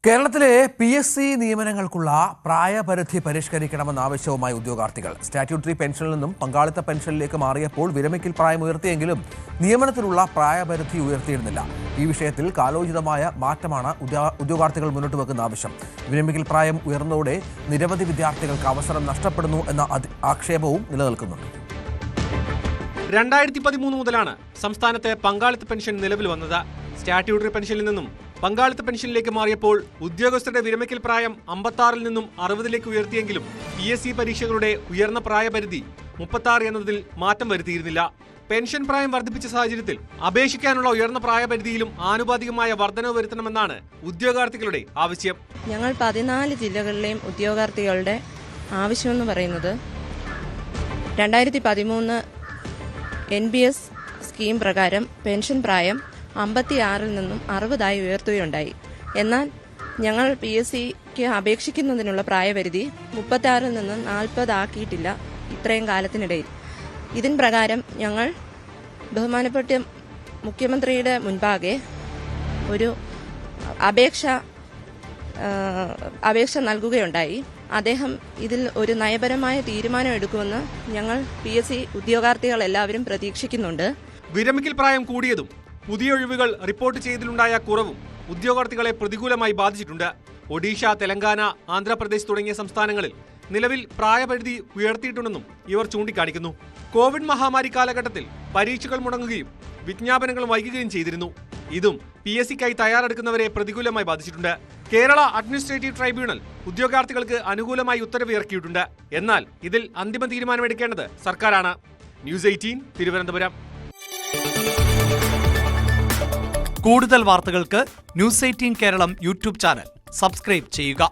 കേരളത്തിലെ PSC നിയമനങ്ങൾക്കുള്ള പ്രായപരിധി പരിഷ്കരിക്കണമെന്ന ആവശ്യവുമായി ഉദ്യോഗാർത്ഥികൾ സ്റ്റാറ്റ്യൂട്ടറി പെൻഷനിൽ നിന്നും പങ്കാളിത്ത പെൻഷനിലേക്ക് മാറിയപ്പോൾ വിരമിക്കൽ പ്രായം ഉയർത്തിയെങ്കിലും നിയമനത്തിലുള്ള പ്രായപരിധി ഉയർത്തിയിരുന്നില്ല. ഈ വിഷയത്തിൽ കാലോചിതമായ മാറ്റമാണ് ഉദ്യോഗാർത്ഥികൾ മുന്നോട്ട് വെക്കുന്ന ആവശ്യം. വിരമിക്കൽ പ്രായം ഉയർന്നതോടെ നിരവധി വിദ്യാർത്ഥികൾക്ക് അവസരം നഷ്ടപ്പെടുന്നു എന്ന ആക്ഷേപവും നിലനിൽക്കുന്നുണ്ട്. 2013 മുതലാണ് സംസ്ഥാനത്തെ പങ്കാളിത്ത പെൻഷൻ നിലവിൽ വന്നത്. സ്റ്റാറ്റ്യൂട്ടറി പെൻഷനിൽ നിന്നും പങ്കാളിത്ത പെൻഷനിലേക്ക് മാറിയപ്പോൾ ഉദ്യോഗസ്ഥരുടെ വിരമിക്കൽ പ്രായം 56-ൽ നിന്നും 60-ലേക്ക് ഉയർത്തിയെങ്കിലും PSC പരീക്ഷകളുടെ ഉയർന്ന പ്രായപരിധി 36 എന്നതിൽ മാറ്റം വരുത്തിയിരുന്നില്ല. പെൻഷൻ പ്രായം വർദ്ധിപ്പിച്ച സാഹചര്യത്തിൽ അപേക്ഷിക്കാനുള്ള ഉയർന്ന പ്രായപരിധിയിലും ആനുപാതികമായ വർധനവ് വരുത്തണമെന്നാണ് ഉദ്യോഗാർത്ഥികളുടെ ആവശ്യം. ഞങ്ങൾ 14 ജില്ലകളിലെയും ഉദ്യോഗാർത്ഥികളുടെ ആവശ്യമെന്ന് പറയുന്നത് 2013 NBS സ്കീം പ്രകാരം പെൻഷൻ പ്രായം 56-ൽ നിന്നും 60-ആയി ഉയർത്തുകയുണ്ടായി. എന്നാൽ ഞങ്ങൾ PSCക്ക് അപേക്ഷിക്കുന്നതിനുള്ള പ്രായപരിധി 36-ൽ നിന്നും 40 ആക്കിയിട്ടില്ല ഇത്രയും കാലത്തിനിടയിൽ. ഇതിൻ പ്രകാരം ഞങ്ങൾ ബഹുമാനപ്പെട്ട മുഖ്യമന്ത്രിയുടെ മുൻപാകെ ഒരു അപേക്ഷ നൽകുകയുണ്ടായി. അദ്ദേഹം ഇതിൽ ഒരു നയപരമായ തീരുമാനം എടുക്കുമെന്ന് ഞങ്ങൾ PSC ഉദ്യോഗാർത്ഥികൾ എല്ലാവരും പ്രതീക്ഷിക്കുന്നുണ്ട്. വിരമിക്കൽ പ്രായം കൂടിയതും പുതിയ ഒഴിവുകൾ റിപ്പോർട്ട് ചെയ്തതിലുണ്ടായ കുറവും ഉദ്യോഗാർത്ഥികളെ പ്രതികൂലമായി ബാധിച്ചിട്ടുണ്ട്. ഒഡീഷ, തെലങ്കാന, ആന്ധ്രാപ്രദേശ് തുടങ്ങിയ സംസ്ഥാനങ്ങളിൽ നിലവിൽ പ്രായപരിധി ഉയർത്തിയിട്ടുണ്ടെന്നും ഇവർ ചൂണ്ടിക്കാണിക്കുന്നു. കോവിഡ് മഹാമാരി കാലഘട്ടത്തിൽ പരീക്ഷകൾ മുടങ്ങുകയും വിജ്ഞാപനങ്ങൾ വൈകുകയും ചെയ്തിരുന്നു. ഇതും PSCക്കായി തയ്യാറെടുക്കുന്നവരെ പ്രതികൂലമായി ബാധിച്ചിട്ടുണ്ട്. കേരള അഡ്മിനിസ്ട്രേറ്റീവ് ട്രൈബ്യൂണൽ ഉദ്യോഗാർത്ഥികൾക്ക് അനുകൂലമായി ഉത്തരവ് ഇറക്കിയിട്ടുണ്ട്. എന്നാൽ ഇതിൽ അന്തിമ തീരുമാനമെടുക്കേണ്ടത് സർക്കാരാണ്. ന്യൂസ് 18 തിരുവനന്തപുരം. കൂടുതൽ വാർത്തകൾക്ക് news 18 Keralam YouTube channel subscribe ചെയ്യുക.